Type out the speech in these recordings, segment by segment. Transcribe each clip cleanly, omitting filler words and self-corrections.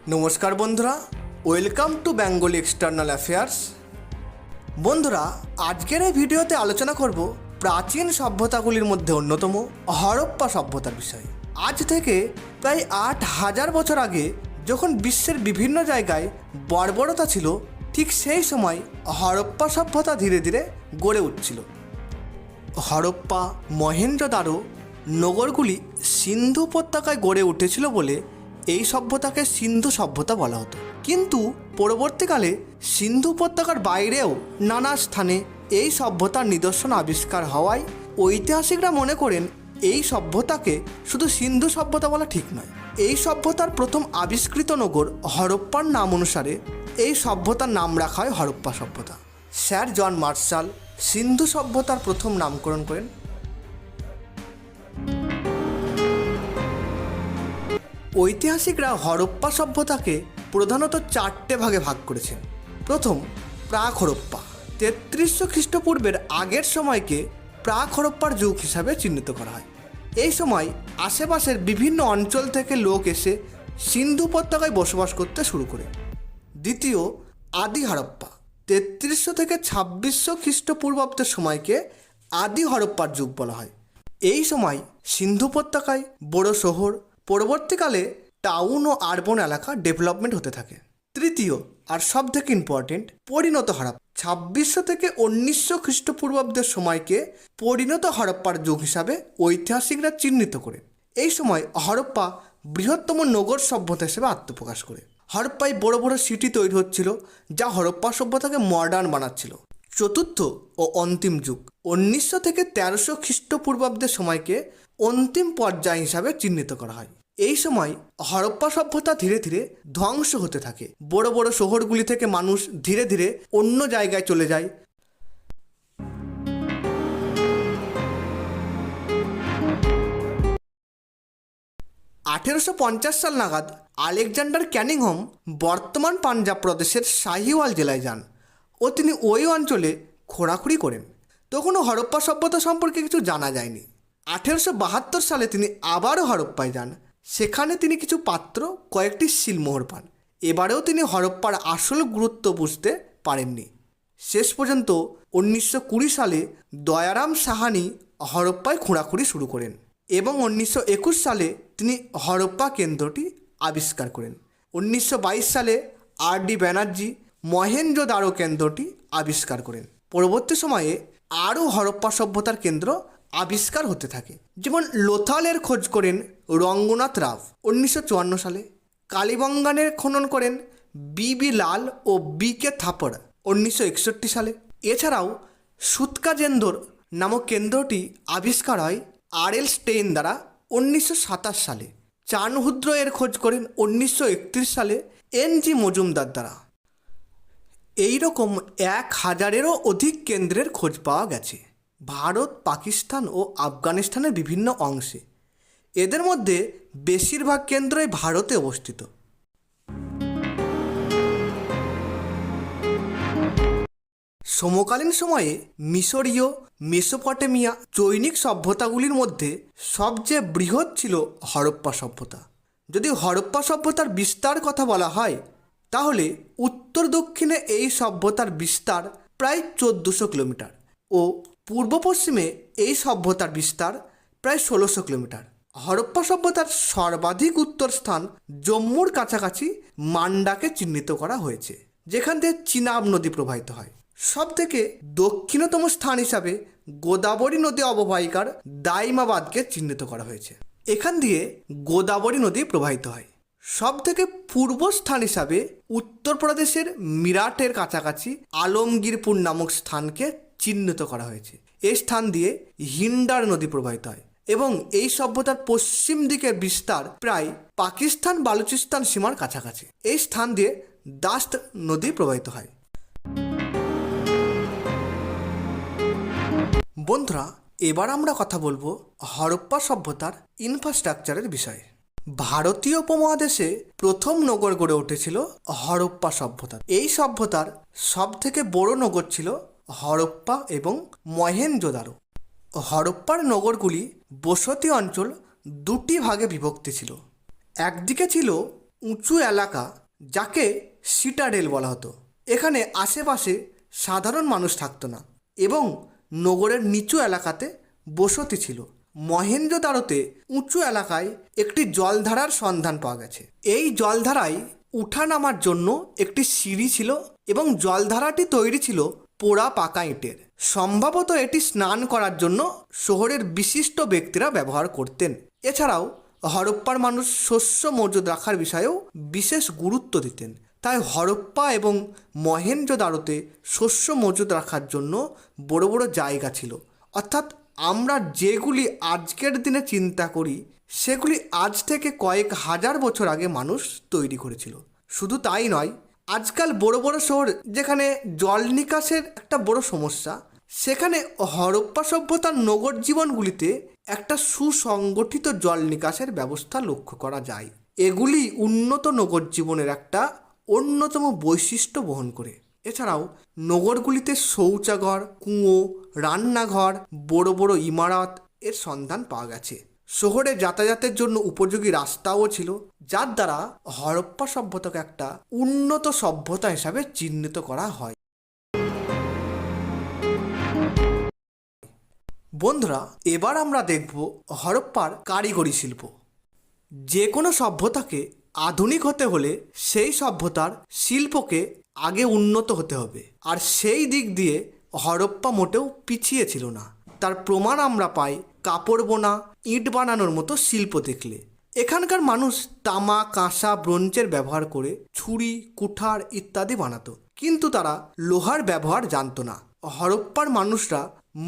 নমস্কার বন্ধুরা, welcome to Bengali external affairs. বন্ধুরা, আজকের এই ভিডিওতে আলোচনা করব প্রাচীন সভ্যতাগুলির মধ্যে অন্যতম হরপ্পা সভ্যতার বিষয়ে। আজ থেকে প্রায় ৮,০০০ বছর আগে যখন বিশ্বের বিভিন্ন জায়গায় বর্বরতা ছিল, ঠিক সেই সময় হরপ্পা সভ্যতা ধীরে ধীরে গড়ে উঠছিল। হরপ্পা, মহেঞ্জোদারো নগরগুলি সিন্ধু উপত্যকায় গড়ে উঠেছিল বলে এই সভ্যতাকে সিন্ধু সভ্যতা বলা হতো। কিন্তু পরবর্তীকালে সিন্ধু উপত্যকার বাইরেও নানা স্থানে এই সভ্যতার নিদর্শন আবিষ্কার হওয়ায় ঐতিহাসিকরা মনে করেন এই সভ্যতাকে শুধু সিন্ধু সভ্যতা বলা ঠিক নয়। এই সভ্যতার প্রথম আবিষ্কৃত নগর হরপ্পার নাম অনুসারে এই সভ্যতার নাম রাখা হয় হরপ্পা সভ্যতা। স্যার জন মার্শাল সিন্ধু সভ্যতার প্রথম নামকরণ করেন। ঐতিহাসিকরা হরপ্পা সভ্যতাকে প্রধানত 4টে ভাগে ভাগ করেছেন। প্রথম, প্রাক হরপ্পা। 3300 খ্রিস্টপূর্বের আগের সময়কে প্রাক হরপ্পার যুগ হিসাবে চিহ্নিত করা হয়। এই সময় আশেপাশের বিভিন্ন অঞ্চল থেকে লোক এসে সিন্ধু উপত্যকায় বসবাস করতে শুরু করে। দ্বিতীয়, আদি হরপ্পা। 3300 থেকে 2600 খ্রিস্টপূর্বাব্দের সময়কে আদি হরপ্পার যুগ বলা হয়। এই সময় সিন্ধু উপত্যকায় বড় শহর, পরবর্তীকালে টাউন ও আরবান এলাকা ডেভেলপমেন্ট হতে থাকে। তৃতীয় আর সব থেকে ইম্পর্টেন্ট, পরিণত হরপ্পা। 2600 থেকে 1900 খ্রিস্টপূর্বাব্দের সময়কে পরিণত হরপ্পার যুগ হিসাবে ঐতিহাসিকরা চিহ্নিত করে। এই সময় হরপ্পা বৃহত্তম নগর সভ্যতা হিসেবে আত্মপ্রকাশ করে। হরপ্পায় বড় বড় সিটি তৈরি হচ্ছিল, যা হরপ্পা সভ্যতাকে মডার্ন বানাচ্ছিল। চতুর্থ ও অন্তিম যুগ 1900 থেকে 1300 খ্রিস্টপূর্বাব্দের সময়কে অন্তিম পর্যায় হিসাবে চিহ্নিত করা হয়। এই সময় হরপ্পা সভ্যতা ধীরে ধীরে ধ্বংস হতে থাকে। বড় বড় শহরগুলি থেকে মানুষ ধীরে ধীরে অন্য জায়গায় চলে যায়। 1850 সাল নাগাদ আলেকজান্ডার ক্যানিংহাম বর্তমান পাঞ্জাব প্রদেশের শাহিওয়াল জেলায় যান ও তিনি ওই অঞ্চলে খোঁড়াখুড়ি করেন। তখনও হরপ্পা সভ্যতা সম্পর্কে কিছু জানা যায়নি। 1872 সালে তিনি আবারও হরপ্পায় যান। সেখানে তিনি কিছু পাত্র, কয়েকটি সিলমোহর পান। এবারেও তিনি হরপ্পার আসল গুরুত্ব বুঝতে পারেননি। শেষ পর্যন্ত 1920 সালে দয়ারাম সাহানি হরপ্পায় খোঁড়াখুড়ি শুরু করেন এবং 1921 সালে তিনি হরপ্পা কেন্দ্রটি আবিষ্কার করেন। 1922 সালে আর.ডি. ব্যানার্জি মহেঞ্জোদারো কেন্দ্রটি আবিষ্কার করেন। পরবর্তী সময়ে আরও হরপ্পা সভ্যতার কেন্দ্র আবিষ্কার হতে থাকে, যেমন লোথালের খোঁজ করেন রঙ্গনাথ রাও 1954 সালে। কালীবঙ্গানের খনন করেন বি.বি. লাল ও বি.কে. থাপড় 1961 সালে। এছাড়াও সুতকাজেন্দর নামক কেন্দ্রটি আবিষ্কার হয় আর.এল. স্টেইন দ্বারা 1927 সালে। চানহুদ্র এর খোঁজ করেন 1931 সালে এন.জি. মজুমদার দ্বারা। এইরকম 1000-এরও অধিক কেন্দ্রের খোঁজ পাওয়া গেছে ভারত, পাকিস্তান ও আফগানিস্তানের বিভিন্ন অংশে। এদের মধ্যে বেশিরভাগ কেন্দ্রই ভারতে অবস্থিত। সমকালীন সময়ে মিশরীয়, মেসোপটেমিয়া, চৈনিক সভ্যতাগুলির মধ্যে সবচেয়ে বৃহৎ ছিল হরপ্পা সভ্যতা। যদি হরপ্পা সভ্যতার বিস্তার কথা বলা হয়, তাহলে উত্তর দক্ষিণে এই সভ্যতার বিস্তার প্রায় 1400 কিলোমিটার ও পূর্ব পশ্চিমে এই সভ্যতার বিস্তার প্রায় 1600 কিলোমিটার। হরপ্পা সভ্যতার সর্বাধিক উত্তর স্থান জম্মুর কাছাকাছি মান্ডাকে চিহ্নিত করা হয়েছে, যেখান থেকে চিনাব নদী প্রবাহিত হয়। সব থেকে দক্ষিণতম স্থান হিসাবে গোদাবরী নদী অববাহিকার দাইমাবাদকে চিহ্নিত করা হয়েছে। এখান দিয়ে গোদাবরী নদী প্রবাহিত হয়। সব থেকে পূর্ব স্থান হিসাবে উত্তরপ্রদেশের মিরাটের কাছাকাছি আলমগীরপুর নামক স্থানকে চিহ্নিত করা হয়েছে। এই স্থান দিয়ে হিন্ডার নদী প্রবাহিত হয় এবং এই সভ্যতার পশ্চিম দিকের বিস্তার প্রায় পাকিস্তান বালুচিস্তান সীমার কাছাকাছি। এই স্থান দিয়ে দাস্ত নদী প্রবাহিত হয়। বন্ধুরা, এবার আমরা কথা বলবো হরপ্পা সভ্যতার ইনফ্রাস্ট্রাকচারের বিষয়ে। ভারতীয় উপমহাদেশে প্রথম নগর গড়ে উঠেছিল হরপ্পা সভ্যতা। এই সভ্যতার সব থেকে বড় নগর ছিল হরপ্পা এবং মহেঞ্জোদারো। হরপ্পার নগরগুলি বসতি অঞ্চল দুটি ভাগে বিভক্ত ছিল। একদিকে ছিল উঁচু এলাকা, যাকে সিটাডেল বলা হতো। এখানে আশেপাশে সাধারণ মানুষ থাকতো না এবং নগরের নিচু এলাকাতে বসতি ছিল। মহেঞ্জোদারোতে উঁচু এলাকায় একটি জলধারার সন্ধান পাওয়া গেছে। এই জলধারায় উঠা নামার জন্য একটি সিঁড়ি ছিল এবং জলধারাটি তৈরি ছিল পোড়া পাকা ইটের। সম্ভবত এটি স্নান করার জন্য শহরের বিশিষ্ট ব্যক্তিরা ব্যবহার করতেন। এছাড়াও হরপ্পার মানুষ শস্য মজুদ রাখার বিষয়েও বিশেষ গুরুত্ব দিতেন। তাই হরপ্পা এবং মহেঞ্জোদারোতে শস্য মজুদ রাখার জন্য বড় বড় জায়গা ছিল। অর্থাৎ আমরা যেগুলি আজকের দিনে চিন্তা করি সেগুলি আজ থেকে কয়েক হাজার বছর আগে মানুষ তৈরি করেছিল। শুধু তাই নয়, আজকাল বড় বড় শহর যেখানে জল নিকাশের একটা বড় সমস্যা, সেখানে হরপ্পা সভ্যতার নগর জীবনগুলিতে একটা সুসংগঠিত জল নিকাশের ব্যবস্থা লক্ষ্য করা যায়। এগুলি উন্নত নগর জীবনের একটা অন্যতম বৈশিষ্ট্য বহন করে। এছাড়াও নগরগুলিতে শৌচাগার, কুঁয়ো, রান্নাঘর, বড় বড় ইমারত এর সন্ধান পাওয়া গেছে। শহরে যাতায়াতের জন্য উপযোগী রাস্তাও ছিল, যার দ্বারা হরপ্পা সভ্যতাকে একটা উন্নত সভ্যতা হিসাবে চিহ্নিত করা হয়। বন্ধুরা, এবার আমরা দেখব হরপ্পার কারিগরি শিল্প। যে কোনো সভ্যতাকে আধুনিক হতে হলে সেই সভ্যতার শিল্পকে আগে উন্নত হতে হবে, আর সেই দিক দিয়ে হরপ্পা মোটেও পিছিয়ে ছিল না। তার প্রমাণ আমরা পাই কাপড় বোনা, ইট বানানোর মতো শিল্প দেখলে। এখানকার মানুষ তামা, কাঁসা, ব্রোঞ্জের ব্যবহার করে ছুরি, কুঠার ইত্যাদি বানাতো, কিন্তু তারা লোহার ব্যবহার জানতো না। হরপ্পার মানুষরা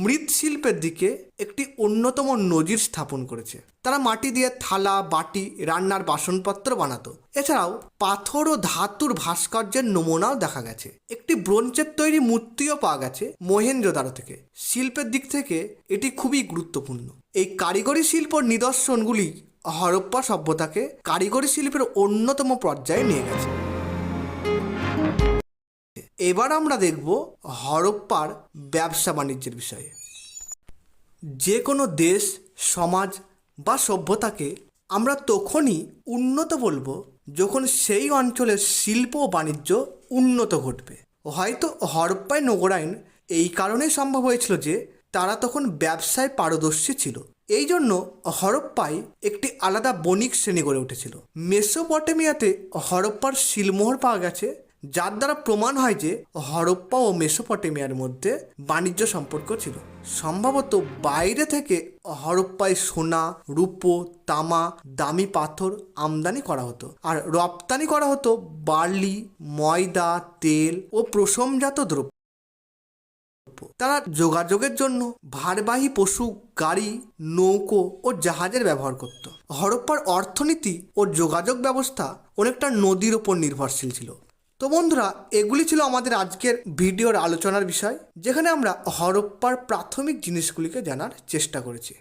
মৃৎশিল্পের দিকে একটি অন্যতম নজির স্থাপন করেছে। তারা মাটি দিয়ে থালা, বাটি, রান্নার বাসনপত্র বানাতো। এছাড়াও পাথর ও ধাতুর ভাস্কর্যের নমুনাও দেখা গেছে। একটি ব্রোঞ্জের তৈরি মূর্তিও পাওয়া গেছে মহেঞ্জোদারো থেকে। শিল্পের দিক থেকে এটি খুবই গুরুত্বপূর্ণ। এই কারিগরি শিল্পর নিদর্শনগুলি হরপ্পা সভ্যতাকে কারিগরি শিল্পের অন্যতম পর্যায়ে নিয়ে গেছে। এবার আমরা দেখব হরপ্পার ব্যবসা বাণিজ্যের বিষয়ে। যে কোনো দেশ, সমাজ বা সভ্যতাকে আমরা তখনই উন্নত বলবো যখন সেই অঞ্চলের শিল্প ও বাণিজ্য উন্নত ঘটবে। হয়তো হরপ্পায় নগরায়ন এই কারণেই সম্ভব হয়েছিল যে তারা তখন ব্যবসায় পারদর্শী ছিল। এই জন্য হরপ্পায় একটি আলাদা বণিক শ্রেণী গড়ে উঠেছিল। মেসোপটেমিয়াতে হরপ্পার শিলমোহর পাওয়া গেছে, যার দ্বারা প্রমাণ হয় যে হরপ্পা ও মেসোপটেমিয়ার মধ্যে বাণিজ্য সম্পর্ক ছিল। সম্ভবত বাইরে থেকে হরপ্পায় সোনা, রূপো, তামা, দামি পাথর আমদানি করা হতো, আর রপ্তানি করা হতো বার্লি, ময়দা, তেল ও প্রসমজাত দ্রব্য। তারা যোগাযোগের জন্য ভারবাহী পশু, গাড়ি, নৌকো ও জাহাজের ব্যবহার করত। হরপ্পার অর্থনীতি ও যোগাযোগ ব্যবস্থা অনেকটা নদীর ওপর নির্ভরশীল ছিল। তো বন্ধুরা, এগুলি ছিল আমাদের আজকের ভিডিওর আলোচনার বিষয়, যেখানে আমরা হরপ্পার প্রাথমিক জিনিসগুলিকে জানার চেষ্টা করেছি।